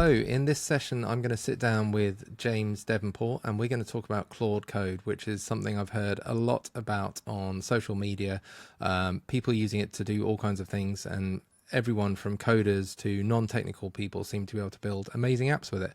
So in this session, I'm going to sit down with James Devonport and we're going to talk about Claude Code, which is something I've heard a lot about on social media, people using it to do all kinds of things, and everyone from coders to non-technical people seem to be able to build amazing apps with it.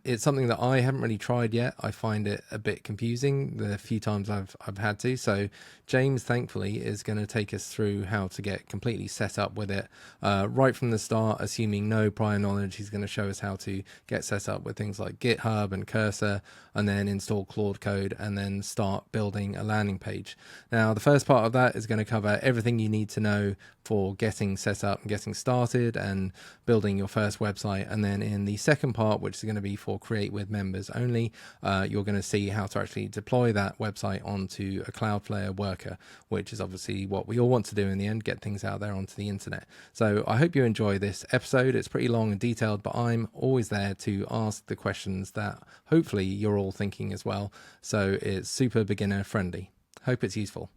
It's something that I haven't really tried yet. I find it a bit confusing the few times I've had to. So James, thankfully, is going to take us through how to get completely set up with it right from the start, assuming no prior knowledge. He's going to show us how to get set up with things like GitHub and Cursor, and then install Claude Code and then start building a landing page. Now, the first part of that is going to cover everything you need to know for getting set up and getting started and building your first website. And then in the second part, which is going to be for create with members only, you're going to see how to actually deploy that website onto a Cloudflare worker, which is obviously what we all want to do in the end, get things out there onto the internet. So I hope you enjoy this episode. It's pretty long and detailed, but I'm always there to ask the questions that hopefully you're all thinking as well. So it's super beginner friendly. Hope it's useful.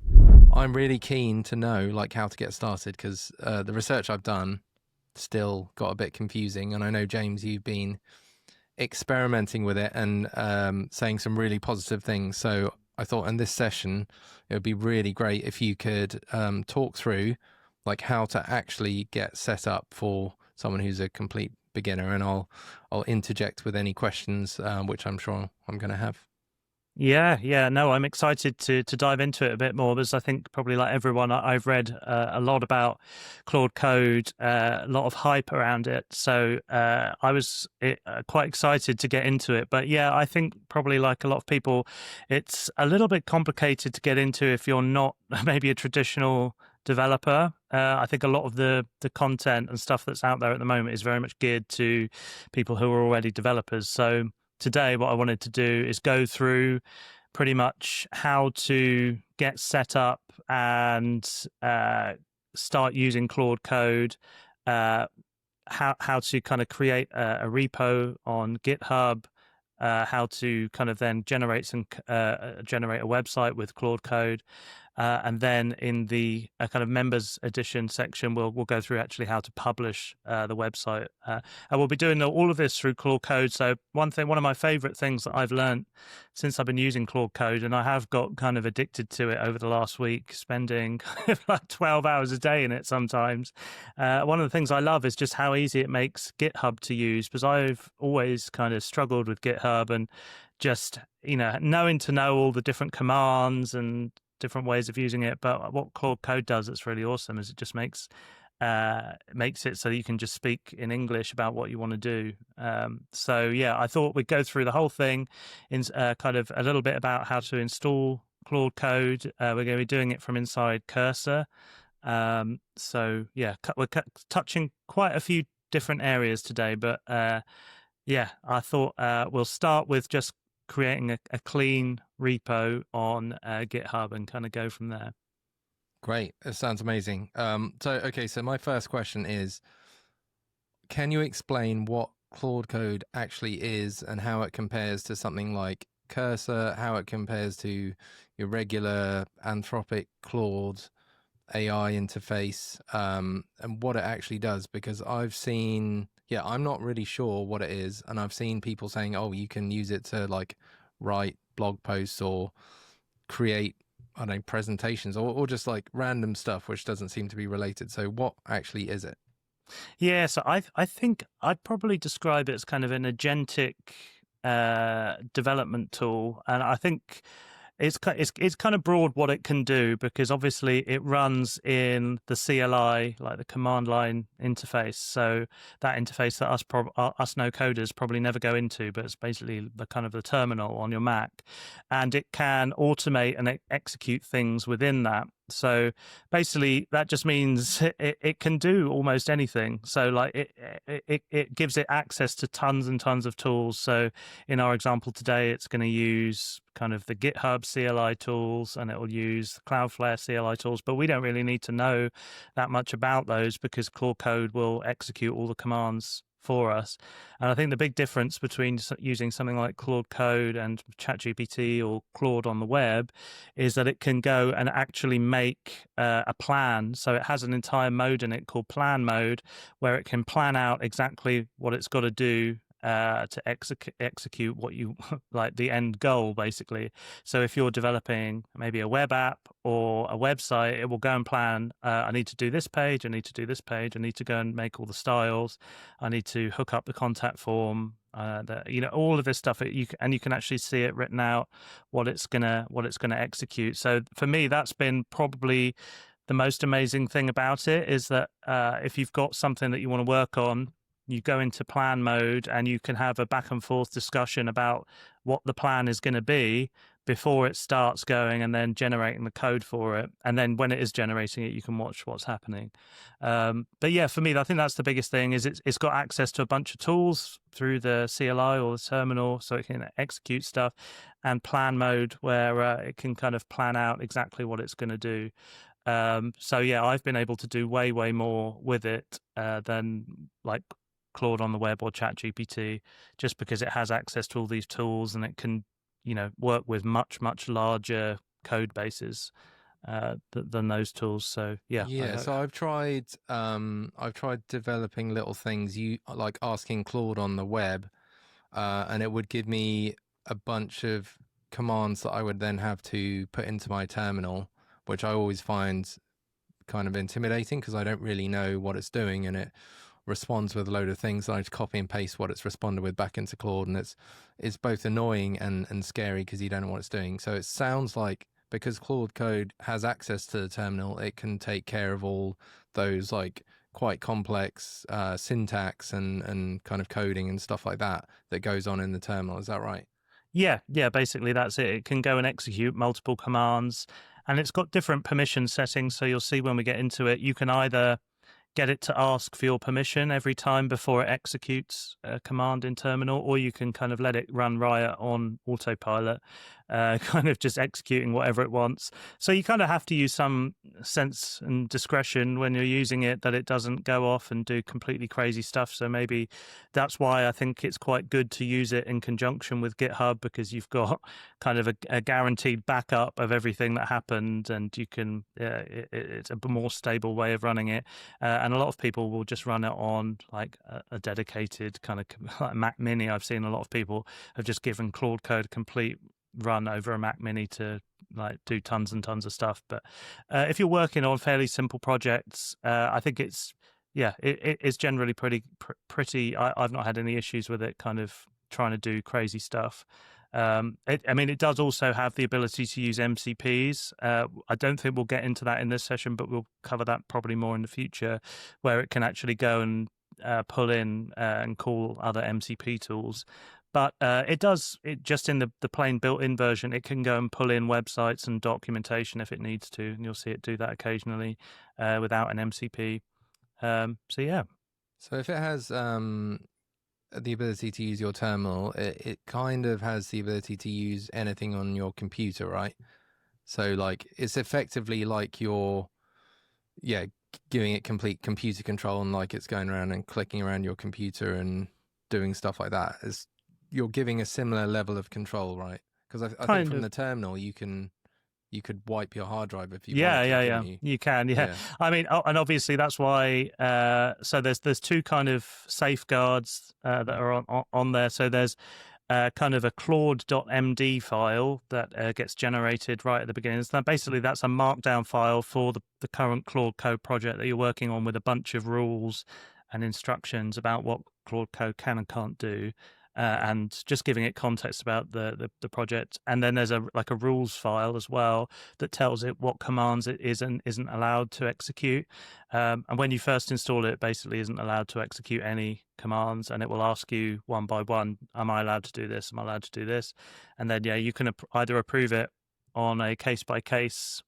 I'm really keen to know like how to get started, because the research I've done still got a bit confusing. And I know, James, you've been experimenting with it and saying some really positive things. So I thought in this session, it would be really great if you could talk through like how to actually get set up for someone who's a complete beginner. And I'll interject with any questions, which I'm sure I'm going to have. Yeah, no, I'm excited to dive into it a bit more, because I think probably like everyone, I've read a lot about Claude Code, a lot of hype around it. So I was quite excited to get into it. But yeah, I think probably like a lot of people, it's a little bit complicated to get into if you're not maybe a traditional developer. I think a lot of the content and stuff that's out there at the moment is very much geared to people who are already developers. So today, what I wanted to do is go through pretty much how to get set up and start using Claude Code, how to kind of create a repo on GitHub, how to kind of then generate a website with Claude Code. And then in the kind of members edition section, we'll go through actually how to publish the website. And we'll be doing all of this through Claude Code. So one of my favorite things that I've learned since I've been using Claude Code, and I have got kind of addicted to it over the last week, spending like 12 hours a day in it sometimes. One of the things I love is just how easy it makes GitHub to use, because I've always kind of struggled with GitHub and just, knowing to know all the different commands and different ways of using it. But what Claude Code does that's really awesome is it just makes it so that you can just speak in English about what you want to do. So yeah, I thought we'd go through the whole thing in kind of a little bit about how to install Claude Code. We're going to be doing it from inside Cursor. So yeah, we're touching quite a few different areas today, but yeah, I thought we'll start with just creating a clean repo on GitHub and kind of go from there. Great. It sounds amazing. So my first question is, can you explain what Claude Code actually is and how it compares to something like Cursor, how it compares to your regular Anthropic Claude AI interface, and what it actually does? Because I'm not really sure what it is. And I've seen people saying, oh, you can use it to like write blog posts or create, I don't know, presentations or just like random stuff, which doesn't seem to be related. So what actually is it? Yeah, so I think I'd probably describe it as kind of an agentic development tool. And I think it's kind of broad what it can do, because obviously it runs in the CLI, like the command line interface. So that interface that us no coders probably never go into, but it's basically the kind of the terminal on your Mac, and it can automate and execute things within that. So basically, that just means it can do almost anything. So like it gives it access to tons and tons of tools. So in our example today, it's going to use kind of the GitHub CLI tools, and it will use Cloudflare CLI tools. But we don't really need to know that much about those, because Claude Code will execute all the commands for us. And I think the big difference between using something like Claude Code and ChatGPT or Claude on the web is that it can go and actually make a plan. So it has an entire mode in it called plan mode, where it can plan out exactly what it's got to do to execute what you like, the end goal, basically. So if you're developing maybe a web app or a website, it will go and plan, I need to do this page, I need to do this page, I need to go and make all the styles, I need to hook up the contact form, all of this stuff. You can actually see it written out, what it's gonna execute. So for me, that's been probably the most amazing thing about it, is that if you've got something that you want to work on, you go into plan mode and you can have a back and forth discussion about what the plan is going to be before it starts going and then generating the code for it. And then when it is generating it, you can watch what's happening. But yeah, for me, I think that's the biggest thing, is it's got access to a bunch of tools through the CLI or the terminal, so it can execute stuff, and plan mode, where it can kind of plan out exactly what it's going to do. So yeah, I've been able to do way more with it than like Claude on the web or ChatGPT, just because it has access to all these tools and it can, work with much larger code bases than those tools. So yeah. So I've tried developing little things, like asking Claude on the web, and it would give me a bunch of commands that I would then have to put into my terminal, which I always find kind of intimidating because I don't really know what it's doing, and it responds with a load of things. I just copy and paste what it's responded with back into Claude, and it's both annoying and scary because you don't know what it's doing. So it sounds like, because Claude Code has access to the terminal, it can take care of all those like quite complex syntax and kind of coding and stuff like that goes on in the terminal. Is that right? Yeah, basically that's it. It can go and execute multiple commands, and it's got different permission settings. So you'll see when we get into it, you can either get it to ask for your permission every time before it executes a command in terminal, or you can kind of let it run riot on autopilot, kind of just executing whatever it wants. So you kind of have to use some sense and discretion when you're using it, that it doesn't go off and do completely crazy stuff. So maybe that's why I think it's quite good to use it in conjunction with GitHub, because you've got kind of a guaranteed backup of everything that happened, and you can it's a more stable way of running it. And a lot of people will just run it on like a dedicated kind of like Mac Mini. I've seen a lot of people have just given Claude Code a complete run over a Mac Mini to like do tons and tons of stuff. But if you're working on fairly simple projects, I think it's generally pretty. I've not had any issues with it kind of trying to do crazy stuff. It does also have the ability to use MCPs. I don't think we'll get into that in this session, but we'll cover that probably more in the future, where it can actually go and pull in and call other MCP tools. But it just in the plain built-in version, it can go and pull in websites and documentation if it needs to, and you'll see it do that occasionally without an MCP. So yeah. So if it has the ability to use your terminal, it kind of has the ability to use anything on your computer, right? So like it's effectively like you're giving it complete computer control, and like it's going around and clicking around your computer and doing stuff like that. You're giving a similar level of control, right? Because I think from the terminal you could wipe your hard drive if you wanted to, you can. I mean, and obviously that's why so there's two kind of safeguards that are on there. So there's kind of a claude.md file that gets generated right at the beginning. So basically that's a markdown file for the current Claude Code project that you're working on, with a bunch of rules and instructions about what Claude Code can and can't do. And just giving it context about the project. And then there's a rules file as well that tells it what commands it is and isn't allowed to execute. And when you first install it, it basically isn't allowed to execute any commands, and it will ask you one by one, am I allowed to do this? Am I allowed to do this? And then, you can either approve it on a case-by-case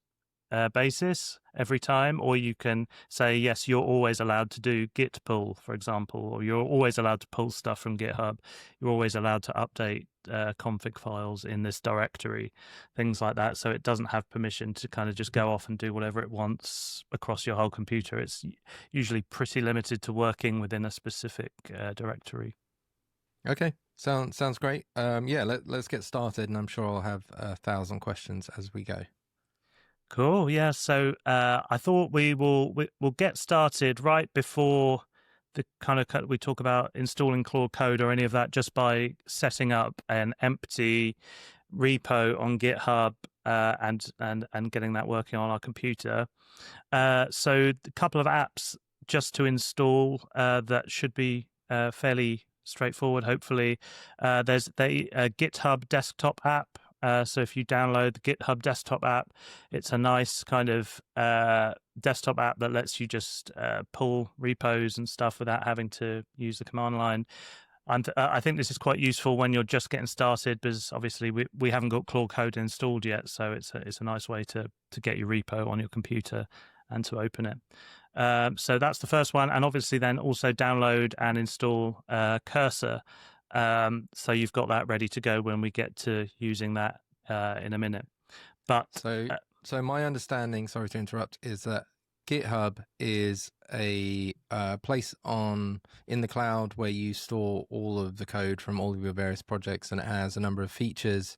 basis every time, or you can say, yes, you're always allowed to do git pull, for example, or you're always allowed to pull stuff from GitHub. You're always allowed to update config files in this directory, things like that. So it doesn't have permission to kind of just go off and do whatever it wants across your whole computer. It's usually pretty limited to working within a specific directory. Okay, sounds great. Yeah, let's get started, and I'm sure I'll have 1,000 questions as we go. Cool. Yeah. So I thought we'll get started right before the kind of we talk about installing Claude Code or any of that, just by setting up an empty repo on GitHub and getting that working on our computer. So a couple of apps just to install that should be fairly straightforward, hopefully. There's the GitHub desktop app. So if you download the GitHub desktop app, it's a nice kind of desktop app that lets you just pull repos and stuff without having to use the command line. I think this is quite useful when you're just getting started, because obviously we haven't got Claude Code installed yet, so it's a nice way to get your repo on your computer and to open it. So that's the first one, and obviously then also download and install Cursor. So you've got that ready to go when we get to using that in a minute. But so my understanding, sorry to interrupt, is that GitHub is a place in the cloud where you store all of the code from all of your various projects, and it has a number of features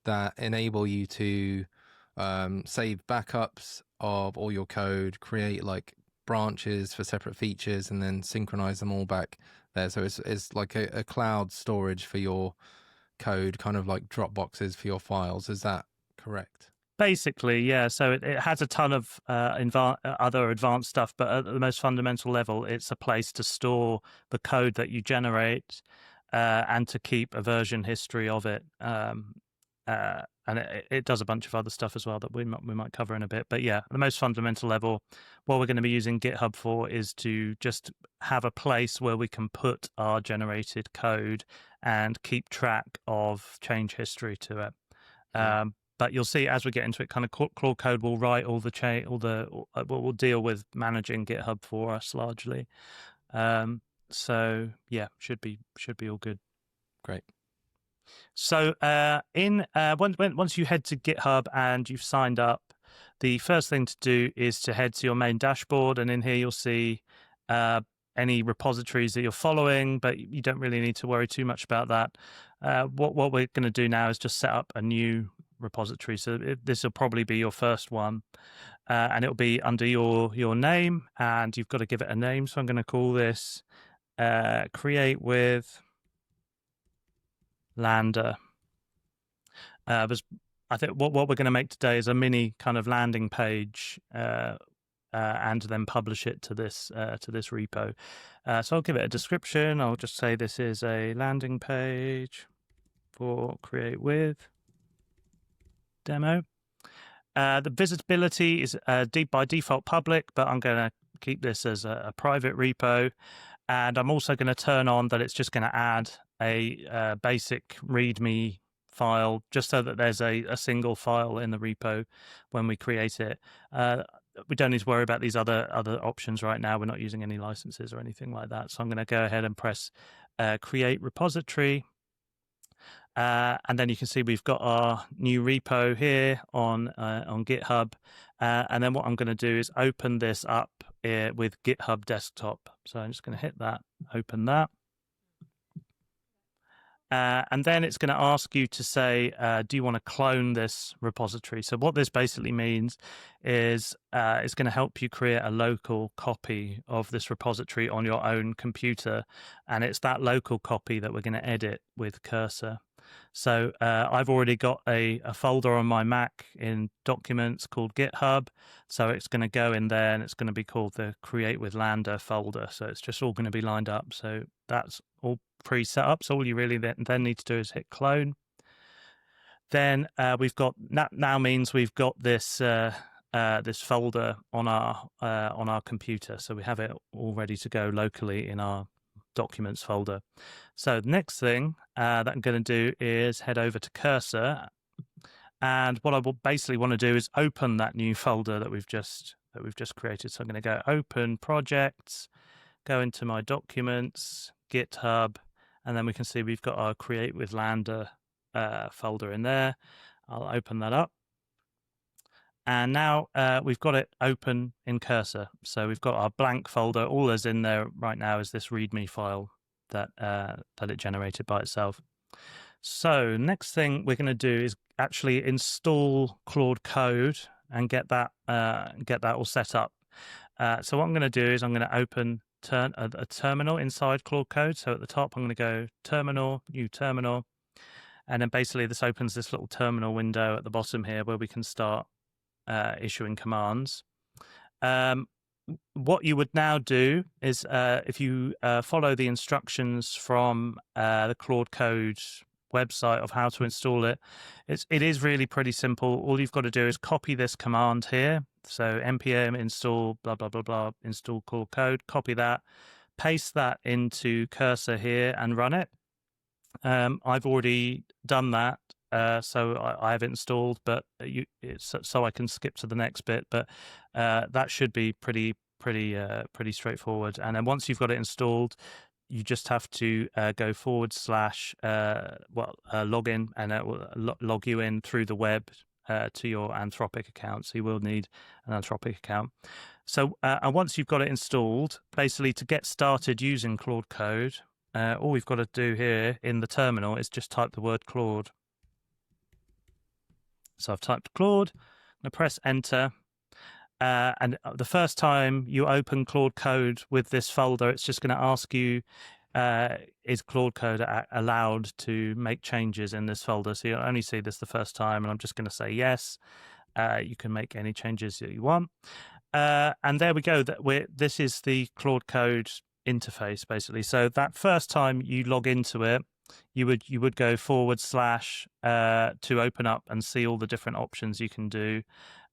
that enable you to save backups of all your code, create like branches for separate features, and then synchronize them all back there. So it's like a cloud storage for your code, kind of like Dropboxes for your files. Is that correct? Basically, yeah. So it has a ton of other advanced stuff, but at the most fundamental level, it's a place to store the code that you generate and to keep a version history of it. And it does a bunch of other stuff as well that we might cover in a bit. But yeah, at the most fundamental level, what we're going to be using GitHub for is to just have a place where we can put our generated code and keep track of change history to it. But you'll see as we get into it, kind of Claude Code will write all the we'll deal with managing GitHub for us largely. So yeah, should be all good. Great. So once you head to GitHub and you've signed up, the first thing to do is to head to your main dashboard, and in here you'll see any repositories that you're following, but you don't really need to worry too much about that. What we're going to do now is just set up a new repository. So this will probably be your first one, and it'll be under your name, and you've got to give it a name. So I'm going to call this create with Lander. I think what we're going to make today is a mini kind of landing page, and then publish it to this repo. So I'll give it a description. I'll just say this is a landing page for create with demo. The visibility is by default public, but I'm going to keep this as a private repo. And I'm also going to turn on that it's just going to add a basic README file, just so that there's a single file in the repo when we create it. We don't need to worry about these other options right now. We're not using any licenses or anything like that. So I'm going to go ahead and press create repository. And then you can see we've got our new repo here on GitHub. And then what I'm going to do is open this up with GitHub Desktop. So I'm just going to hit that, open that. And then it's going to ask you to say, do you want to clone this repository? So what this basically means is it's going to help you create a local copy of this repository on your own computer. And it's that local copy that we're going to edit with Cursor. So I've already got a folder on my Mac in Documents called GitHub. So it's going to go in there, and it's going to be called the Create with Lander folder. So it's just all going to be lined up. So that's all pre-set up. So all you really then need to do is hit clone. Then we've got now means we've got this this folder on our computer. So we have it all ready to go locally in our Documents folder. So the next thing that I'm going to do is head over to Cursor, And what I will basically want to do is open that new folder that we've just created. So I'm going to go open projects, go into my documents, GitHub, and then we can see we've got our create with Lambda folder in there. I'll open that up. And now we've got it open in Cursor. So we've got our blank folder. All that's in there right now is this README file that it generated by itself. So next thing we're going to do is actually install Claude Code and get that all set up. So what I'm going to do is I'm going to open a terminal inside Claude Code. So at the top, I'm going to go terminal, new terminal. And then basically this opens this little terminal window at the bottom here where we can start issuing commands. What you would now do is if you follow the instructions from the Claude Code website of how to install it, it is really pretty simple. All you've got to do is copy this command here. So npm install blah blah blah blah install Claude Code, copy that, paste that into Cursor here and run it. I've already done that, so I have it installed, but so I can skip to the next bit. But that should be pretty straightforward. And then once you've got it installed, you just have to go / login, and it will log you in through the web to your Anthropic account. So you will need an Anthropic account. So and once you've got it installed, basically to get started using Claude Code, all we've got to do here in the terminal is just type the word Claude. So I've typed Claude, I'm going to press enter. And the first time you open Claude Code with this folder, it's just going to ask you, is Claude Code allowed to make changes in this folder? So you'll only see this the first time, and I'm just going to say yes. You can make any changes that you want. And there we go. This is the Claude Code interface, basically. So that first time you log into it, you would go / to open up and see all the different options you can do.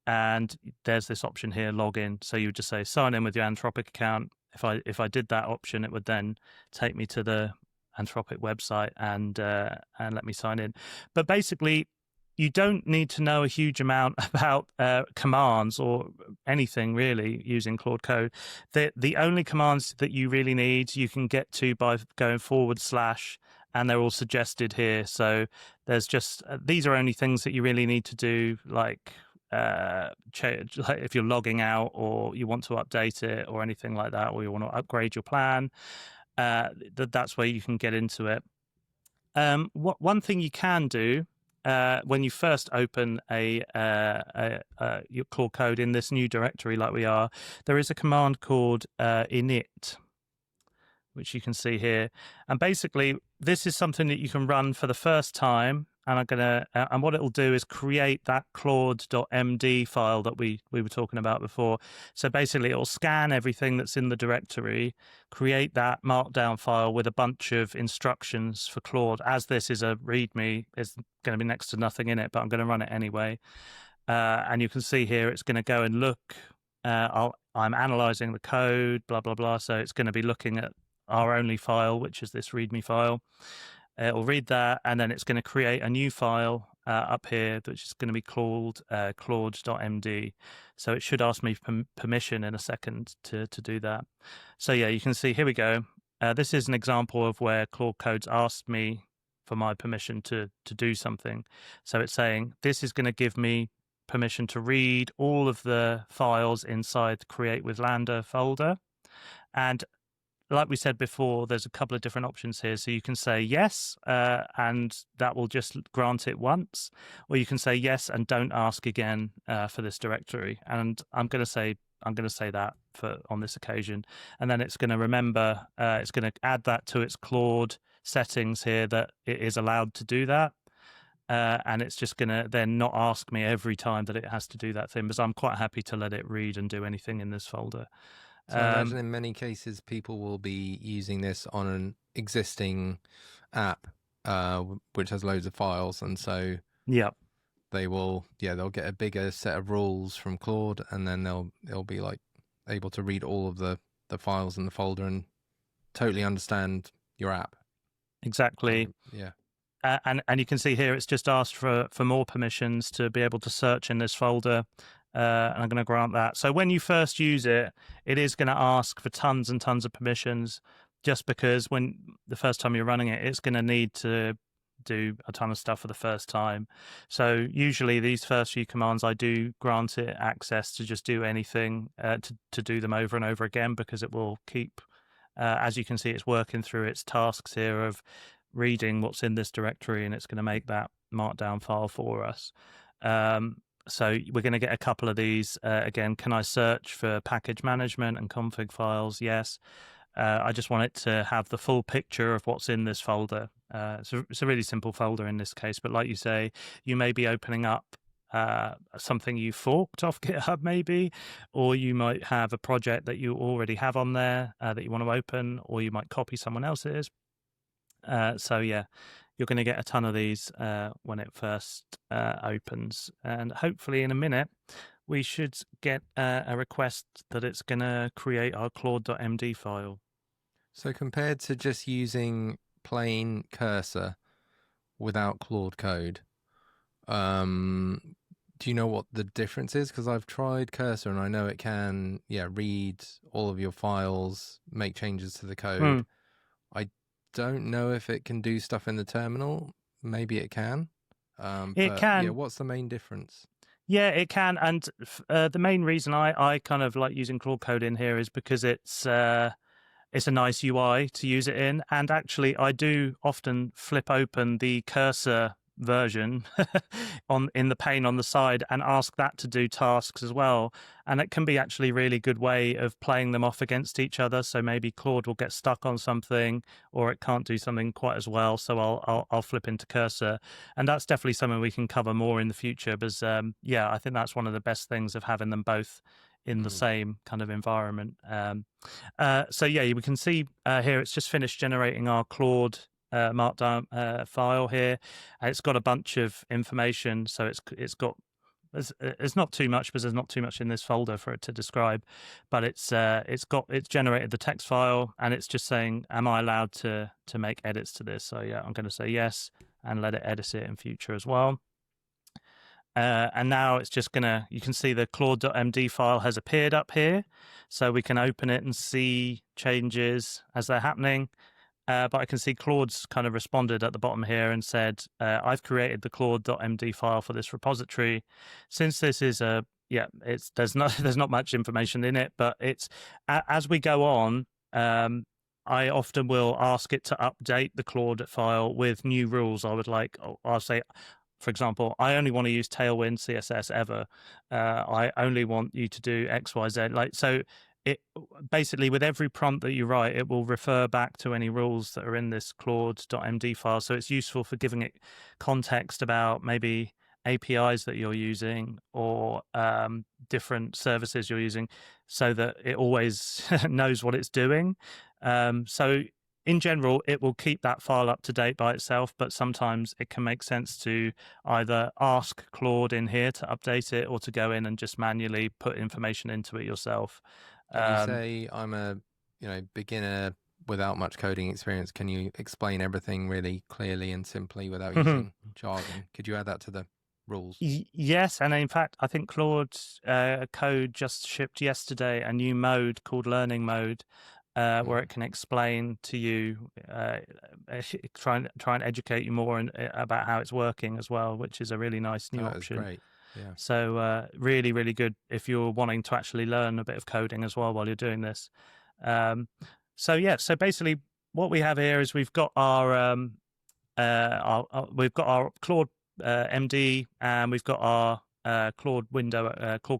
And there's this option here, login. So you would just say sign in with your Anthropic account. If I did that option, it would then take me to the Anthropic website and let me sign in. But basically, you don't need to know a huge amount about commands or anything really using Claude Code. The only commands that you really need, you can get to by going / and they're all suggested here. So there's just these are only things that you really need to do, like if you're logging out or you want to update it or anything like that, or you want to upgrade your plan. That's where you can get into it. One thing you can do when you first open your Claude Code in this new directory like we are, there is a command called init, which you can see here. And basically, this is something that you can run for the first time. And and what it'll do is create that claude.md file that we were talking about before. So basically, it'll scan everything that's in the directory, create that markdown file with a bunch of instructions for Claude. As this is a README, there's going to be next to nothing in it, but I'm going to run it anyway. And you can see here, it's going to go and look. I'm analyzing the code, blah, blah, blah. So it's going to be looking at our only file, which is this README file. It'll read that, and then it's going to create a new file up here, which is going to be called claude.md. So it should ask me permission in a second to do that. So yeah, you can see, here we go. This is an example of where Claude Code's asked me for my permission to do something. So it's saying, this is going to give me permission to read all of the files inside the Create with Lambda folder. And like we said before, there's a couple of different options here. So you can say yes, and that will just grant it once, or you can say yes and don't ask again for this directory. And I'm going to say that on this occasion, and then it's going to remember. It's going to add that to its Claude settings here that it is allowed to do that. And it's just going to then not ask me every time that it has to do that thing, because I'm quite happy to let it read and do anything in this folder. So I imagine in many cases, people will be using this on an existing app, which has loads of files. And so they'll get a bigger set of rules from Claude, and then they'll be like able to read all of the files in the folder and totally understand your app. Exactly. Yeah. and you can see here it's just asked for more permissions to be able to search in this folder. And I'm going to grant that. So when you first use it, it is going to ask for tons and tons of permissions, just because when the first time you're running it, it's going to need to do a ton of stuff for the first time. So usually these first few commands, I do grant it access to just do anything, to do them over and over again, because it will keep, as you can see, it's working through its tasks here of reading what's in this directory, and it's going to make that markdown file for us. So we're going to get a couple of these. Again, can I search for package management and config files? Yes. I just want it to have the full picture of what's in this folder. It's a really simple folder in this case, but like you say, you may be opening up something you forked off GitHub maybe, or you might have a project that you already have on there that you want to open, or you might copy someone else's. So yeah, you're going to get a ton of these when it first opens, and hopefully in a minute we should get a request that it's going to create our Claude.md file. So compared to just using plain cursor without Claude Code, do you know what the difference is? Because I've tried cursor and I know it can, read all of your files, make changes to the code. I don't know if it can do stuff in the terminal. Maybe it can. It can. Yeah, what's the main difference? Yeah, it can. And the main reason I kind of like using Claude Code in here is because it's a nice UI to use it in. And actually, I do often flip open the cursor version in the pane on the side and ask that to do tasks as well, and it can be actually a really good way of playing them off against each other. So maybe Claude will get stuck on something, or it can't do something quite as well, so I'll flip into cursor, and that's definitely something we can cover more in the future, because I think that's one of the best things of having them both in the same kind of environment. So yeah, we can see here it's just finished generating our Claude markdown file here. It's got a bunch of information, so it's not too much, because there's not too much in this folder for it to describe, but it's generated the text file, and it's just saying, am I allowed to make edits to this? So yeah, I'm going to say yes and let it edit it in future as well. And now it's just gonna, you can see the Claude.md file has appeared up here, so we can open it and see changes as they're happening. But I can see Claude's kind of responded at the bottom here and said, I've created the Claude.md file for this repository. Since this is there's not much information in it, but it's, as we go on, I often will ask it to update the Claude file with new rules. I'll say, for example, I only want to use Tailwind CSS ever. I only want you to do X, Y, Z. So it basically, with every prompt that you write, it will refer back to any rules that are in this Claude.md file. So it's useful for giving it context about maybe APIs that you're using, or different services you're using, so that it always knows what it's doing. So in general, it will keep that file up to date by itself, but sometimes it can make sense to either ask Claude in here to update it, or to go in and just manually put information into it yourself. Can you say, I'm a beginner without much coding experience? Can you explain everything really clearly and simply without using jargon? Could you add that to the rules? Yes, and in fact, I think Claude Code just shipped yesterday a new mode called Learning Mode, where it can explain to you, try and educate you more about how it's working as well, which is a really nice new option. That's great. Yeah. So really, really good if you're wanting to actually learn a bit of coding as well while you're doing this. So basically what we have here is we've got our Claude MD, and we've got our Claude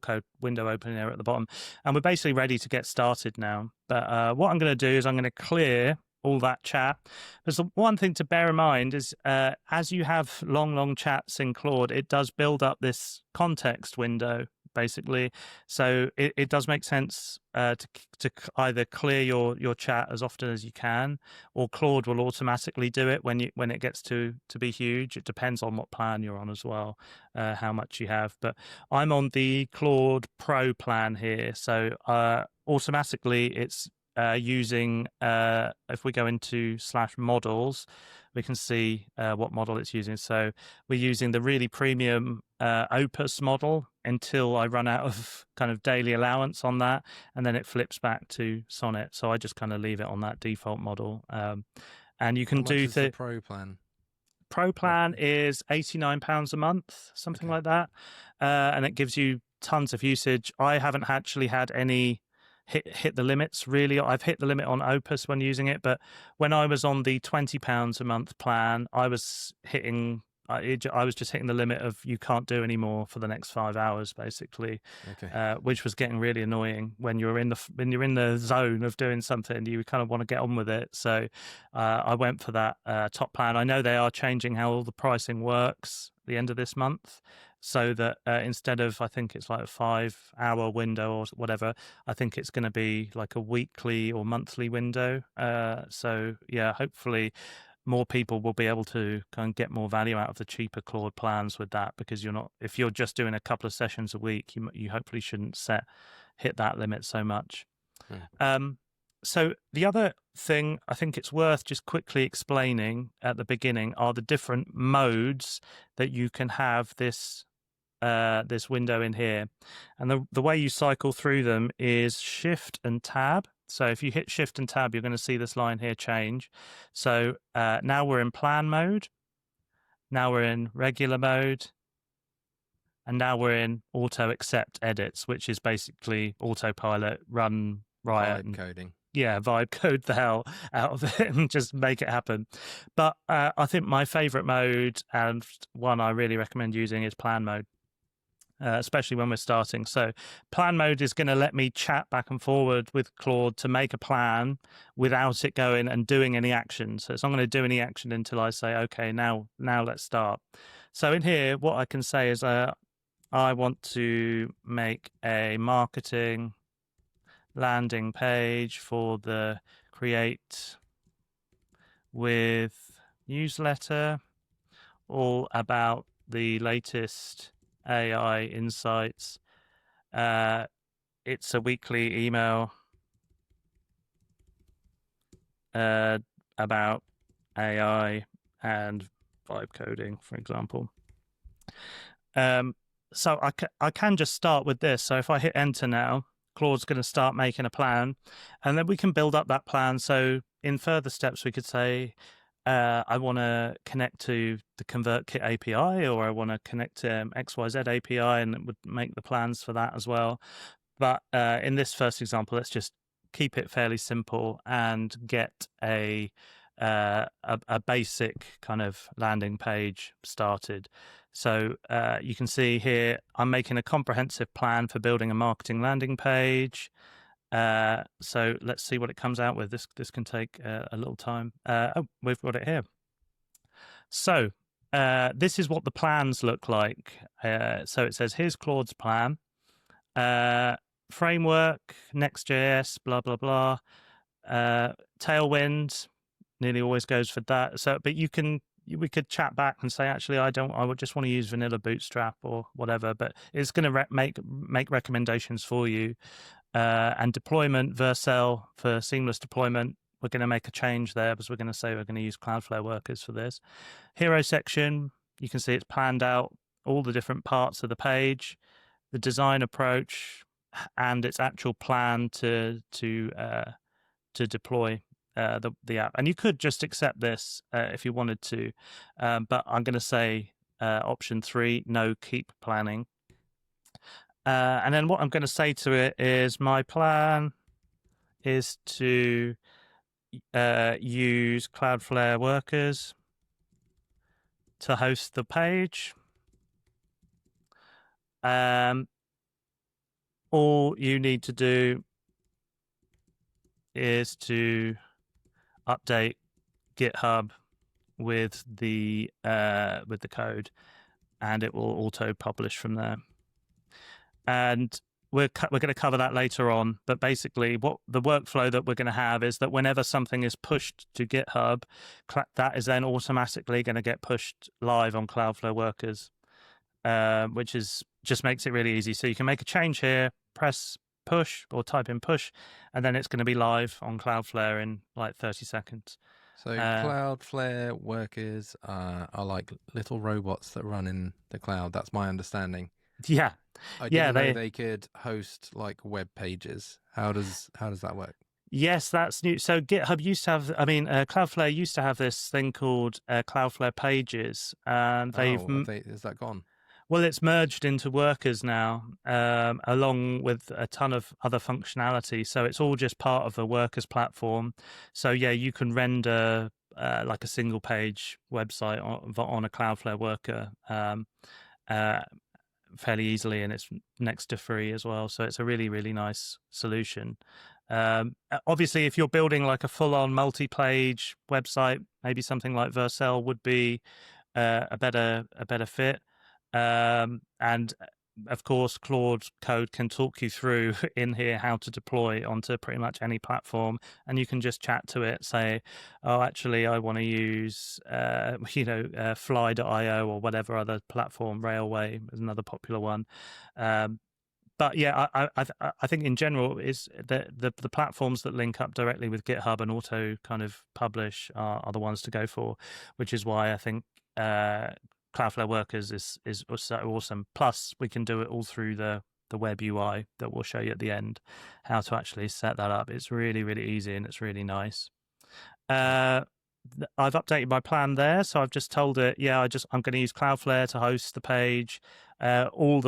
Code window open here at the bottom, and we're basically ready to get started now. But what I'm going to do is I'm going to clear all that chat. There's one thing to bear in mind is, as you have long chats in Claude, it does build up this context window, basically. So it does make sense to either clear your chat as often as you can, or Claude will automatically do it when it gets to be huge. It depends on what plan you're on as well, how much you have. But I'm on the Claude Pro plan here, so automatically it's using, if we go into /models, we can see what model it's using. So we're using the really premium Opus model until I run out of kind of daily allowance on that, and then it flips back to Sonnet. So I just kind of leave it on that default model. And you can How much do is the Pro plan? Pro plan is £89 a month, something like that, and it gives you tons of usage. I haven't actually had any hit the limits really. I've hit the limit on Opus when using it, but when I was on the £20 a month plan, I was hitting. I was just hitting the limit of you can't do any more for the next 5 hours, basically, which was getting really annoying when you're in the zone of doing something. You kind of want to get on with it. So I went for that top plan. I know they are changing how all the pricing works at the end of this month, so that instead of, I think it's like a 5-hour window or whatever, I think it's going to be like a weekly or monthly window. So yeah, hopefully more people will be able to kind of get more value out of the cheaper Claude plans with that, because if you're just doing a couple of sessions a week, you hopefully shouldn't hit that limit so much. So the other thing I think it's worth just quickly explaining at the beginning are the different modes that you can have this window in here, and the way you cycle through them is Shift and Tab. So if you hit Shift and Tab, you're going to see this line here change. So now we're in plan mode, now we're in regular mode, and now we're in auto accept edits, which is basically autopilot, run riot, vibe coding. Yeah, vibe code the hell out of it and just make it happen. But I think my favorite mode, and one I really recommend using, is plan mode. Especially when we're starting. So plan mode is going to let me chat back and forward with Claude to make a plan without it going and doing any action. So it's not going to do any action until I say, okay, now let's start. So in here, what I can say is I want to make a marketing landing page for the Create with newsletter, all about the latest AI insights. It's a weekly email about AI and vibe coding, for example. So I can just start with this. So if I hit enter now, Claude's going to start making a plan, and then we can build up that plan. So in further steps, we could say, I want to connect to the ConvertKit API, or I want to connect to XYZ API, and it would make the plans for that as well. But in this first example, let's just keep it fairly simple and get a basic kind of landing page started. So you can see here, I'm making a comprehensive plan for building a marketing landing page. So let's see what it comes out with. This can take a little time. Oh, we've got it here. So this is what the plans look like. So it says, here's Claude's plan. Framework, Next.js, blah, blah, blah. Tailwind nearly always goes for that. So, but we could chat back and say, actually, I would just want to use vanilla Bootstrap or whatever, but it's going to make recommendations for you. And deployment, Vercel for seamless deployment. We're going to make a change there because we're going to say we're going to use Cloudflare workers for this. Hero section, you can see it's planned out all the different parts of the page, the design approach, and its actual plan to deploy the app. And you could just accept this if you wanted to, but I'm going to say option 3, no keep planning. And then what I'm going to say to it is my plan is to use Cloudflare workers to host the page. All you need to do is to update GitHub with the code, and it will auto publish from there. And we're going to cover that later on, but basically what the workflow that we're going to have is that whenever something is pushed to GitHub, that is then automatically going to get pushed live on Cloudflare workers, which just makes it really easy. So you can make a change here, press push or type in push, and then it's going to be live on Cloudflare in like 30 seconds. So Cloudflare workers are like little robots that run in the cloud. That's my understanding. Yeah. I didn't know they could host like web pages. How does that work? Yes, that's new. So GitHub used to have, Cloudflare used to have this thing called Cloudflare Pages, and is that gone? Well, it's merged into Workers now, along with a ton of other functionality. So it's all just part of the Workers platform. So yeah, you can render like a single page website on a Cloudflare worker fairly easily, and it's next to free as well. So it's a really, really nice solution. Obviously, if you're building like a full-on multi-page website, maybe something like Vercel would be a better fit. And of course, Claude Code can talk you through in here how to deploy onto pretty much any platform, and you can just chat to it, say, "Oh, actually, I want to use, Fly.io or whatever other platform. Railway is another popular one." But yeah, I think in general is the platforms that link up directly with GitHub and auto kind of publish are the ones to go for, which is why I think Cloudflare Workers is so awesome. Plus, we can do it all through the web UI that we'll show you at the end, how to actually set that up. It's really, really easy and it's really nice. I've updated my plan there, so I've just told it, I'm going to use Cloudflare to host the page. All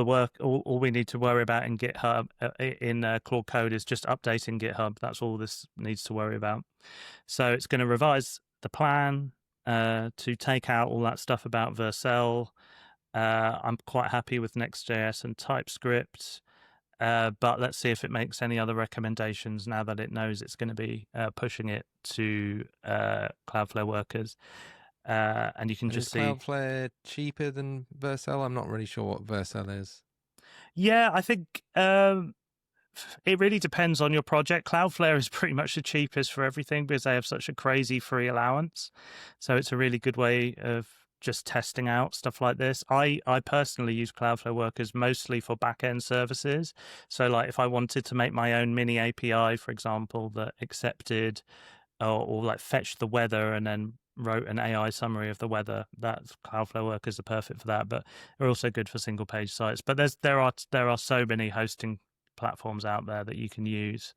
we need to worry about in GitHub, in Claude Code, is just updating GitHub. That's all this needs to worry about. So it's going to revise the plan to take out all that stuff about Vercel. I'm quite happy with Next.js and TypeScript. But let's see if it makes any other recommendations now that it knows it's going to be pushing it to Cloudflare Workers. And you can just see Cloudflare cheaper than Vercel. I'm not really sure what Vercel is. Yeah, I think it really depends on your project. Cloudflare is pretty much the cheapest for everything because they have such a crazy free allowance. So it's a really good way of just testing out stuff like this. I personally use Cloudflare Workers mostly for back-end services. So like if I wanted to make my own mini API, for example, that accepted or like fetched the weather and then wrote an AI summary of the weather, that's Cloudflare Workers are perfect for that, but they're also good for single page sites. But there are so many hosting platforms out there that you can use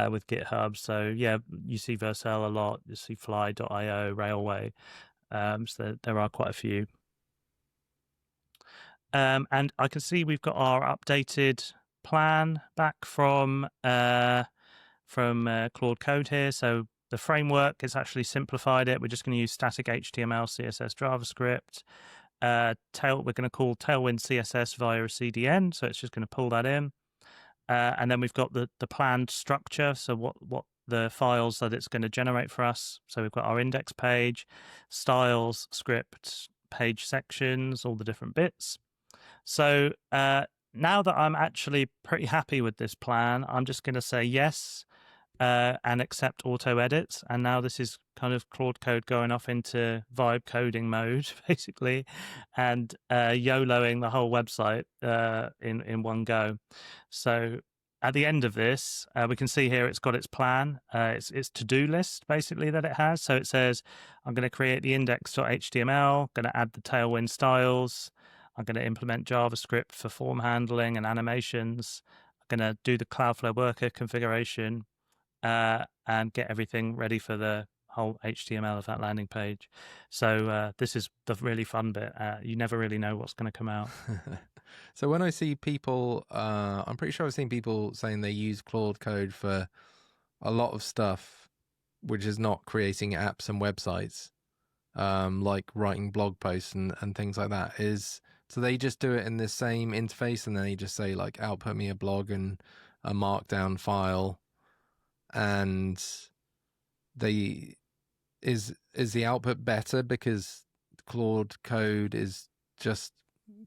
with GitHub. So yeah, you see Vercel a lot, you see Fly.io, Railway. So there are quite a few. And I can see we've got our updated plan back from Claude Code here. So the framework has actually simplified it. We're just going to use static HTML, CSS, JavaScript. We're going to call Tailwind CSS via a CDN. So it's just going to pull that in. And then we've got the planned structure. So what the files that it's going to generate for us. So we've got our index page, styles, script, page sections, all the different bits. So now that I'm actually pretty happy with this plan, I'm just going to say yes and accept auto edits. And now this is kind of Claude Code going off into vibe coding mode, basically, and YOLOing the whole website in one go. So at the end of this, we can see here it's got its plan. It's to-do list, basically, that it has. So it says, I'm going to create the index.html, going to add the Tailwind styles. I'm going to implement JavaScript for form handling and animations. I'm going to do the Cloudflare worker configuration and get everything ready for the whole HTML of that landing page. So this is the really fun bit. You never really know what's going to come out. So when I see people, I'm pretty sure I've seen people saying they use Claude Code for a lot of stuff, which is not creating apps and websites, like writing blog posts and things like that. So they just do it in the same interface, and then they just say like, output me a blog and a markdown file, and is the output better because Claude Code is just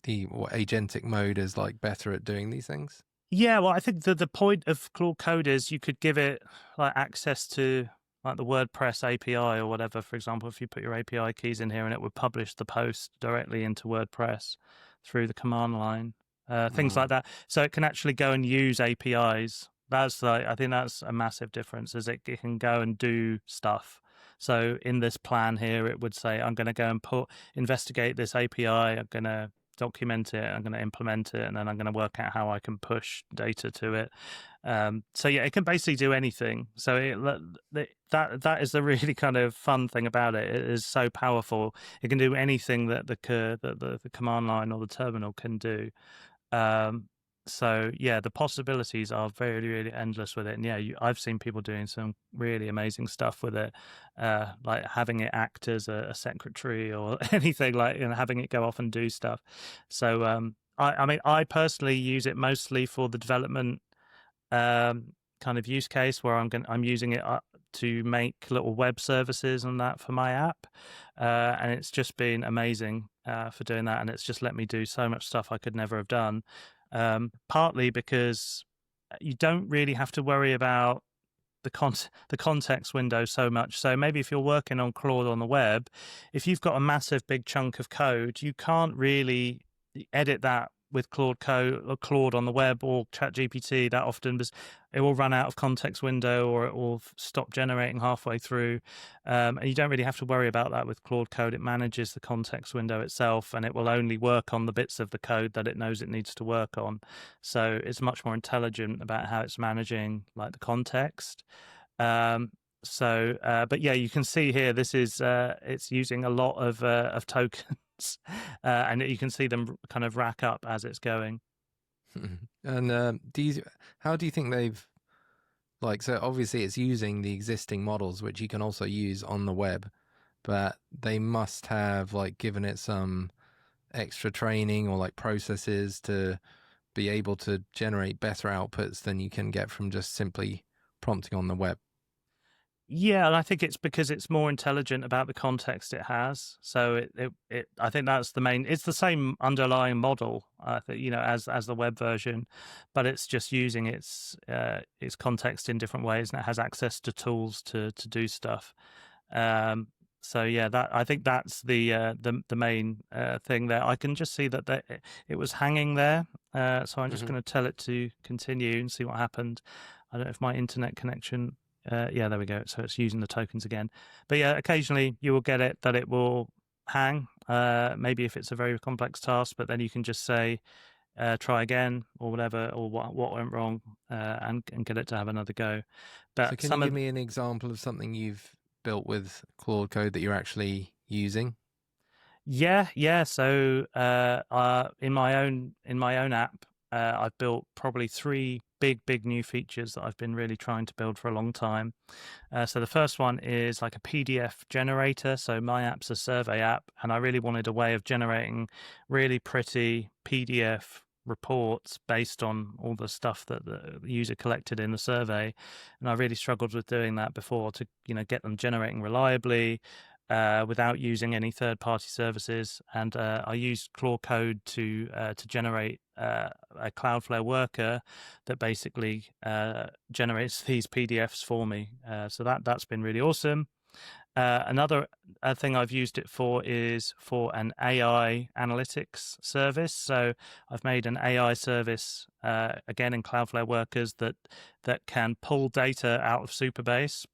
agentic mode is like better at doing these things? Yeah, well, I think the point of Claude Code is you could give it like access to like the WordPress API or whatever. For example, if you put your API keys in here, and it would publish the post directly into WordPress through the command line, things like that. So it can actually go and use APIs That's like, I think that's a massive difference, is it can go and do stuff. So in this plan here, it would say, I'm going to go and investigate this API. I'm going to document it. I'm going to implement it, and then I'm going to work out how I can push data to it. So yeah, it can basically do anything. So that is the really kind of fun thing about it. It is so powerful. It can do anything that the command line or the terminal can do. So yeah, the possibilities are very, really endless with it. And yeah, I've seen people doing some really amazing stuff with it, like having it act as a secretary or anything, like, having it go off and do stuff. So I mean, I personally use it mostly for the development kind of use case, where I'm using it to make little web services and that for my app, and it's just been amazing for doing that, and it's just let me do so much stuff I could never have done. Partly because you don't really have to worry about the context window so much. So maybe if you're working on Claude on the web, if you've got a massive big chunk of code, you can't really edit that with Claude Code or Claude on the web or ChatGPT that often, because it will run out of context window or it will stop generating halfway through. And you don't really have to worry about that with Claude Code. It manages the context window itself, and it will only work on the bits of the code that it knows it needs to work on. So it's much more intelligent about how it's managing like the context. But yeah, you can see here, this is it's using a lot of tokens, and you can see them kind of rack up as it's going. And how do you think they've, like, so obviously it's using the existing models, which you can also use on the web, but they must have like given it some extra training or like processes to be able to generate better outputs than you can get from just simply prompting on the web. Yeah, and I think it's because it's more intelligent about the context it has. So I think that's the main. It's the same underlying model, as the web version, but it's just using its context in different ways, and it has access to tools to do stuff. So yeah, I think that's the main thing there. I can just see that it was hanging there, so I'm just going to tell it to continue and see what happened. I don't know if my internet connection. Yeah, there we go. So it's using the tokens again. But yeah, occasionally you will get it that it will hang, maybe if it's a very complex task, but then you can just say, try again or whatever, or what went wrong, and get it to have another go. But so can you give me an example of something you've built with Claude Code that you're actually using? Yeah. So in my own app, I've built probably 3 big new features that I've been really trying to build for a long time. So the first one is like a PDF generator. So my app's a survey app, and I really wanted a way of generating really pretty PDF reports based on all the stuff that the user collected in the survey. And I really struggled with doing that before, to get them generating reliably, without using any third-party services. And I used Claude Code to generate a Cloudflare worker that basically generates these PDFs for me. So that's been really awesome. Another thing I've used it for is for an AI analytics service. So I've made an AI service, again in Cloudflare workers, that can pull data out of Supabase,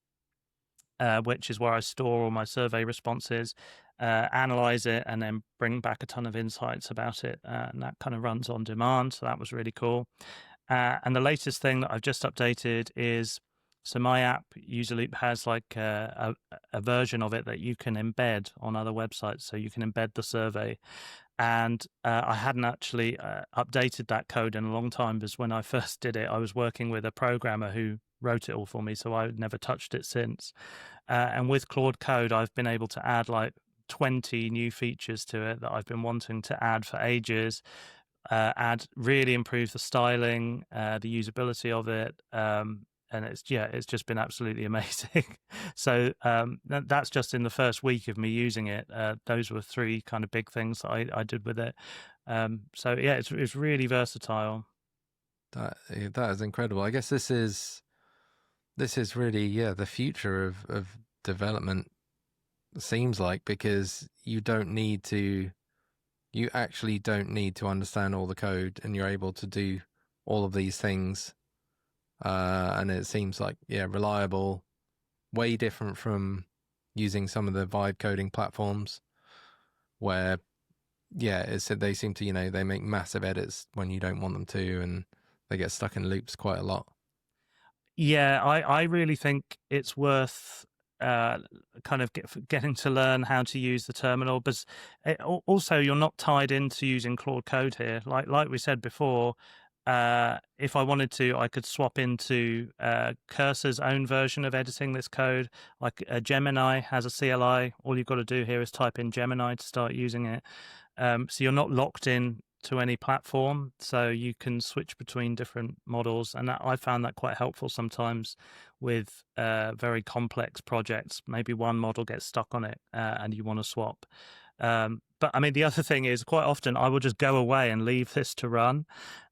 which is where I store all my survey responses, analyze it, and then bring back a ton of insights about it. And that kind of runs on demand. So that was really cool. And the latest thing that I've just updated is, so my app usually has like a version of it that you can embed on other websites. So you can embed the survey. And I hadn't actually updated that code in a long time, because when I first did it, I was working with a programmer who wrote it all for me, so I've never touched it since. And with Claude Code, I've been able to add like 20 new features to it that I've been wanting to add for ages. Really improve the styling, the usability of it, and it's just been absolutely amazing. So that's just in the first week of me using it. Those were 3 kind of big things that I did with it. So yeah, it's really versatile. That is incredible. I guess this is really the future of development, seems like, because you actually don't need to understand all the code, and you're able to do all of these things and it seems like reliable, way different from using some of the vibe coding platforms where they seem to they make massive edits when you don't want them to, and they get stuck in loops quite a lot. Yeah, I really think it's worth kind of getting to learn how to use the terminal, but also you're not tied into using Claude Code here. Like we said before, if I wanted to, I could swap into Cursor's own version of editing this code. Like Gemini has a CLI. All you've got to do here is type in Gemini to start using it. So you're not locked in to any platform, so you can switch between different models, and I found that quite helpful sometimes with very complex projects. Maybe one model gets stuck on it and you want to swap. But I mean, the other thing is quite often I will just go away and leave this to run.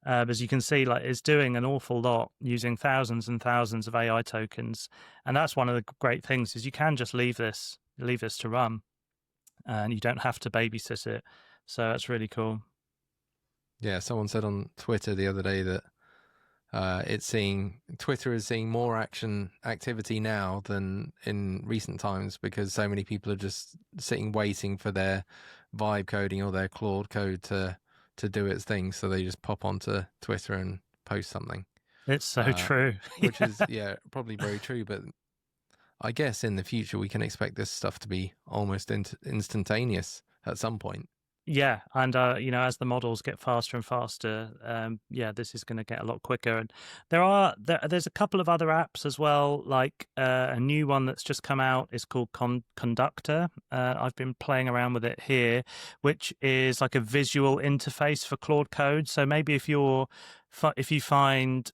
As you can see, like it's doing an awful lot using thousands and thousands of AI tokens, and that's one of the great things is you can just leave this to run, and you don't have to babysit it. So that's really cool. Yeah, someone said on Twitter the other day that Twitter is seeing more activity now than in recent times because so many people are just sitting waiting for their vibe coding or their Claude code to do its thing, so they just pop onto Twitter and post something. It's so true. Which is probably very true, but I guess in the future we can expect this stuff to be almost instantaneous at some point. Yeah, and as the models get faster and faster, this is going to get a lot quicker. And there's a couple of other apps as well, like a new one that's just come out is called Conductor. I've been playing around with it here, which is like a visual interface for Claude Code. So maybe if you find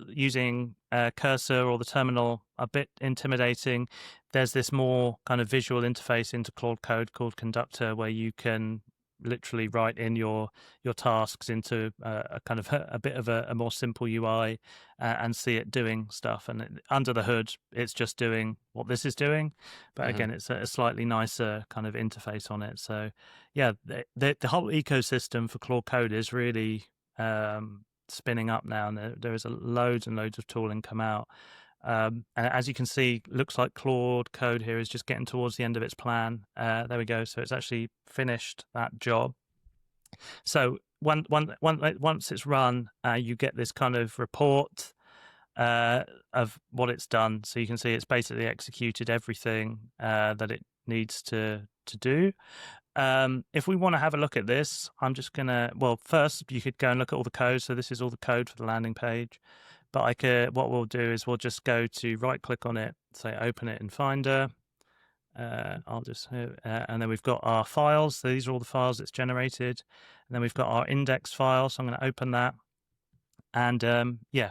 using Cursor or the terminal a bit intimidating, there's this more kind of visual interface into Claude Code called Conductor, where you can literally write in your tasks into a kind of a bit of a more simple UI and see it doing stuff. And under the hood, it's just doing what this is doing. But again, it's a slightly nicer kind of interface on it. So yeah, the whole ecosystem for Claude Code is really spinning up now, and there is loads and loads of tooling come out. And as you can see, looks like Claude Code here is just getting towards the end of its plan. There we go. So it's actually finished that job. So once it's run, you get this kind of report of what it's done. So you can see it's basically executed everything that it needs to do. If we want to have a look at this, I'm just gonna, first you could go and look at all the code. So this is all the code for the landing page. But what we'll do is we'll just go to right click on it, say open it in Finder. And then we've got our files. So these are all the files it's generated. And then we've got our index file. So I'm going to open that. And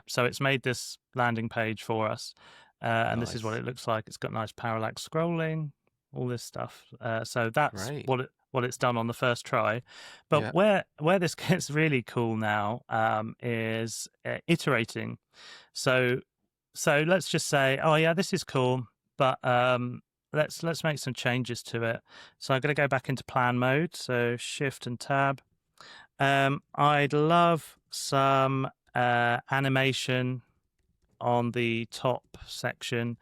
so it's made this landing page for us. And nice. This is what it looks like. It's got nice parallax scrolling, all this stuff. So that's great. What it's done on the first try. But where this gets really cool now is iterating. So let's just say, oh yeah, this is cool, but let's make some changes to it. So I'm going to go back into plan mode. So Shift and Tab. I'd love some animation on the top section.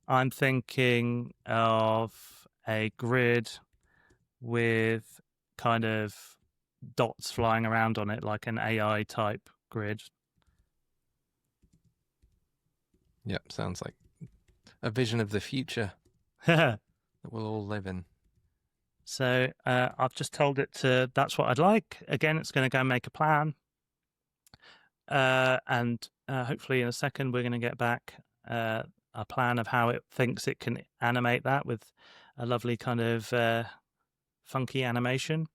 I'm thinking of a grid with kind of dots flying around on it, like an AI type grid. Yep, sounds like a vision of the future that we'll all live in. So I've just told it that's what I'd like. Again, it's going to go and make a plan. And hopefully in a second, we're going to get back a plan of how it thinks it can animate that with a lovely kind of funky animation.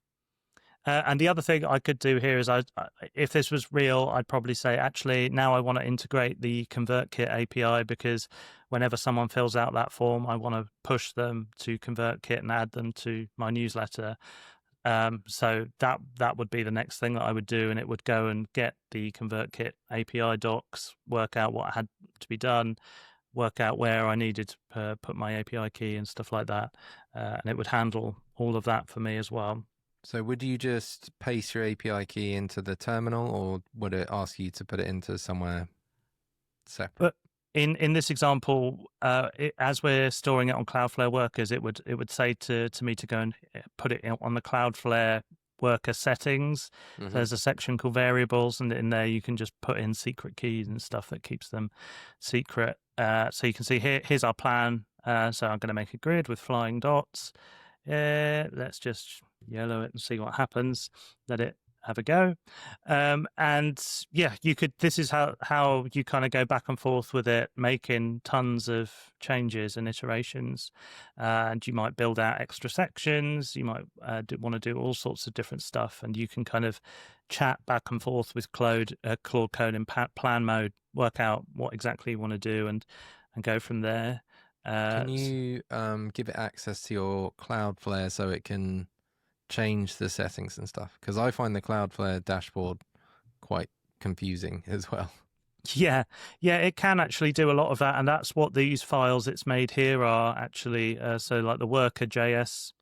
And the other thing I could do here is, if this was real, I'd probably say, actually, now I want to integrate the ConvertKit API, because whenever someone fills out that form, I want to push them to ConvertKit and add them to my newsletter. So that would be the next thing that I would do, and it would go and get the ConvertKit API docs, work out what had to be done, work out where I needed to put my API key and stuff like that, and it would handle all of that for me as well. So would you just paste your API key into the terminal, or would it ask you to put it into somewhere separate? But in this example, as we're storing it on Cloudflare workers, it would say to me to go and put it on the Cloudflare worker settings. So there's a section called variables, and in there you can just put in secret keys and stuff that keeps them secret. So you can see here's our plan. So I'm going to make a grid with flying dots. Let's just yellow it and see what happens. Let it have a go. And yeah, this is how you kind of go back and forth with it, making tons of changes and iterations. And you might build out extra sections. You might want to do all sorts of different stuff, and you can kind of chat back and forth with Claude Code in plan mode, work out what exactly you want to do, and go from there. Can you give it access to your Cloudflare so it can change the settings and stuff? Because I find the Cloudflare dashboard quite confusing as well. Yeah, it can actually do a lot of that, and that's what these files it's made here are actually. So like the worker.js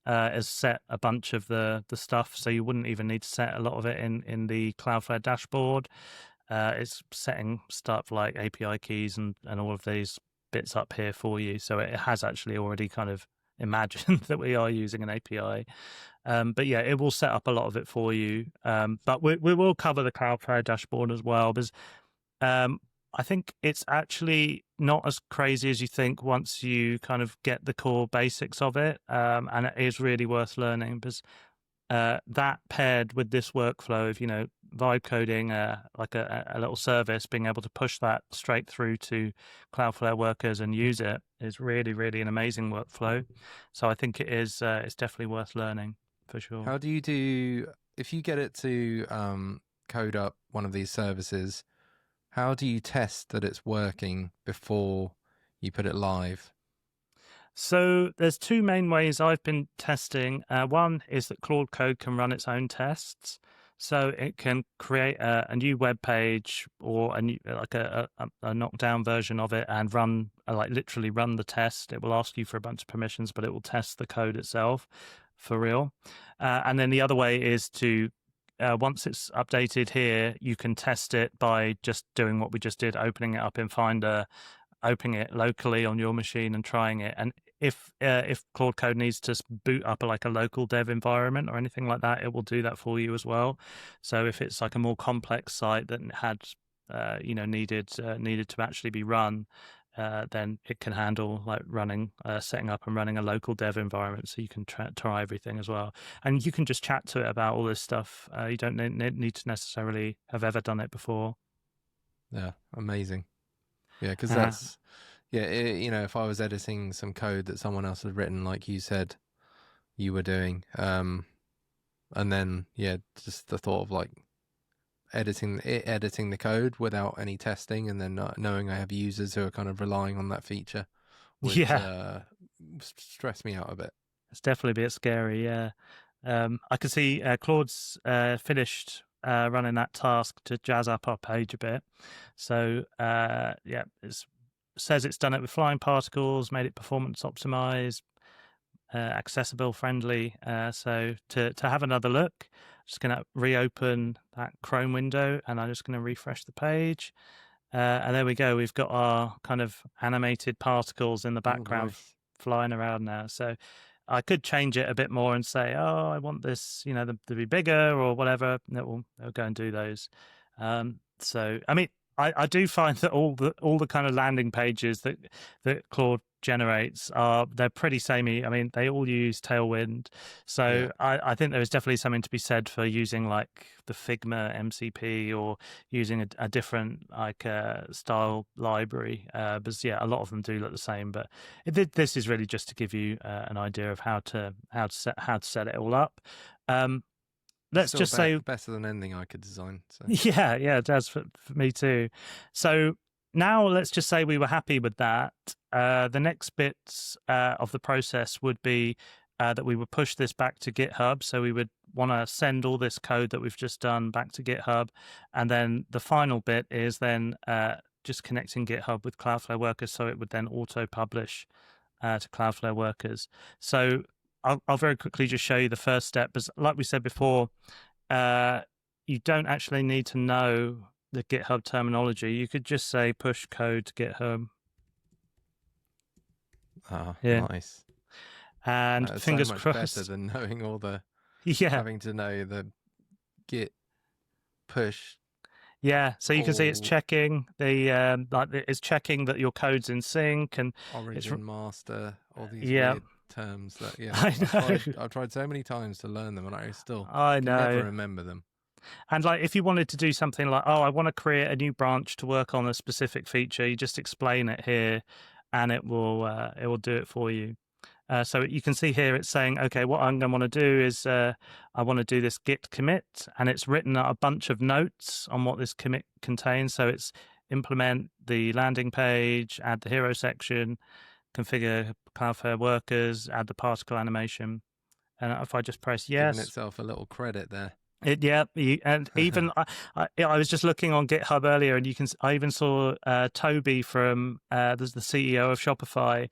has set a bunch of the stuff, so you wouldn't even need to set a lot of it in the Cloudflare dashboard. It's setting stuff like API keys and all of these bits up here for you, so it has actually already kind of imagined that we are using an API. But yeah, it will set up a lot of it for you. But we will cover the Cloudflare dashboard as well, because I think it's actually not as crazy as you think once you kind of get the core basics of it. And it is really worth learning, because that paired with this workflow of, vibe coding, like a little service, being able to push that straight through to Cloudflare workers and use it is really, really an amazing workflow. So I think it is, it's definitely worth learning for sure. How do you do, if you get it to code up one of these services, how do you test that it's working before you put it live? So there's two main ways I've been testing. One is that Claude Code can run its own tests. So it can create a new web page or a knockdown version of it and literally run the test. It will ask you for a bunch of permissions, but it will test the code itself for real. And then the other way is to, once it's updated here, you can test it by just doing what we just did, opening it up in Finder, opening it locally on your machine and trying it. And if Claude Code needs to boot up a local dev environment or anything like that, it will do that for you as well. So if it's like a more complex site that had needed to actually be run, then it can handle setting up and running a local dev environment, so you can try everything as well. And you can just chat to it about all this stuff. You don't need to necessarily have ever done it before. Yeah, amazing. Yeah, because that's, if I was editing some code that someone else had written, like you said you were doing, and then, just the thought of editing the code without any testing, and then not knowing I have users who are kind of relying on that feature would stress me out a bit. It's definitely a bit scary, yeah. I can see Claude's finished running that task to jazz up our page a bit. So it says it's done it with flying particles, made it performance optimized, accessible, friendly. So to have another look, I'm just going to reopen that Chrome window, and I'm just going to refresh the page. And there we go. We've got our kind of animated particles in the background flying around now. So I could change it a bit more and say, oh, I want this, to be bigger or whatever. It'll go and do those. So, I mean, I do find that all the kind of landing pages that Claude generates they're pretty samey. I mean, they all use Tailwind. So I think there is definitely something to be said for using like the Figma MCP or using a different style library. But a lot of them do look the same. But this is really just to give you an idea of how to set it all up. Let's just say better than anything I could design. So. Yeah, it does for me too. So now let's just say we were happy with that. The next bits of the process would be that we would push this back to GitHub. So we would want to send all this code that we've just done back to GitHub. And then the final bit is then just connecting GitHub with Cloudflare workers, so it would then auto-publish to Cloudflare workers. So I'll very quickly just show you the first step. Because like we said before, you don't actually need to know the GitHub terminology, you could just say push code to GitHub. Ah, Yeah. nice. And So fingers much crossed. better than knowing all the Yeah. having to know the git push. Yeah, so you can see it's all checking it's checking that your code's in sync, and it's origin master, all these yeah. weird terms that I know. I've tried so many times to learn them, and I still I can never know. remember them. And like, if you wanted to do something like, oh, I want to create a new branch to work on a specific feature, you just explain it here, and it will do it for you. So you can see here it's saying, okay, what I'm going to want to do is I want to do this git commit, and it's written a bunch of notes on what this commit contains. So it's implement the landing page, add the hero section, configure Cloudflare workers, add the particle animation. And if I just press Giving yes, itself a little credit there. and even I was just looking on GitHub earlier, and I even saw Toby from there's the CEO of Shopify.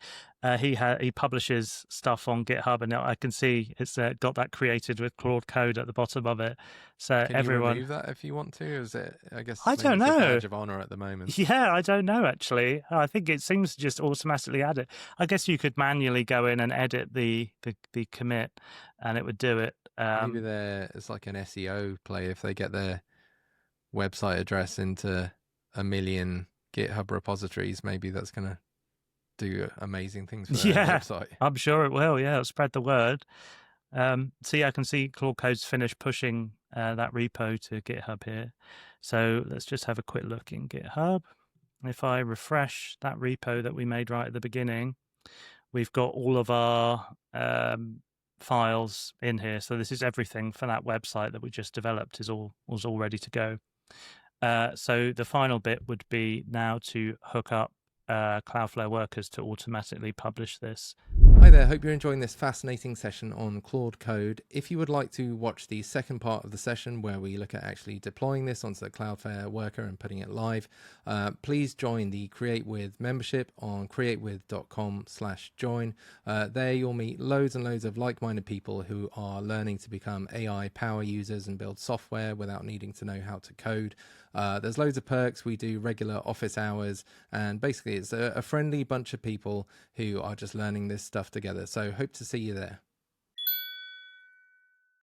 He publishes stuff on GitHub, and I can see it's got that created with Claude Code at the bottom of it. So Can everyone, you remove that if you want to? Is it? I guess I maybe don't it's a know. badge of honor at the moment. Yeah, I don't know actually. I think it seems to just automatically add it. I guess you could manually go in and edit the commit, and it would do it. Maybe it's like an SEO play. If they get their website address into 1 million GitHub repositories, maybe that's going to do amazing things for their website. I'm sure it will. Yeah, it'll spread the word. So yeah, I can see Claude Code's finished pushing that repo to GitHub here. So let's just have a quick look in GitHub. If I refresh that repo that we made right at the beginning, we've got all of our files in here. So this is everything for that website that we just developed was all ready to go. So the final bit would be now to hook up Cloudflare workers to automatically publish this. Hi there, hope you're enjoying this fascinating session on Claude Code. If you would like to watch the second part of the session where we look at actually deploying this onto the Cloudflare worker and putting it live, please join the Create With membership on createwith.com/join. There you'll meet loads and loads of like-minded people who are learning to become AI power users and build software without needing to know how to code. There's loads of perks. We do regular office hours, and basically it's a friendly bunch of people who are just learning this stuff together. So hope to see you there.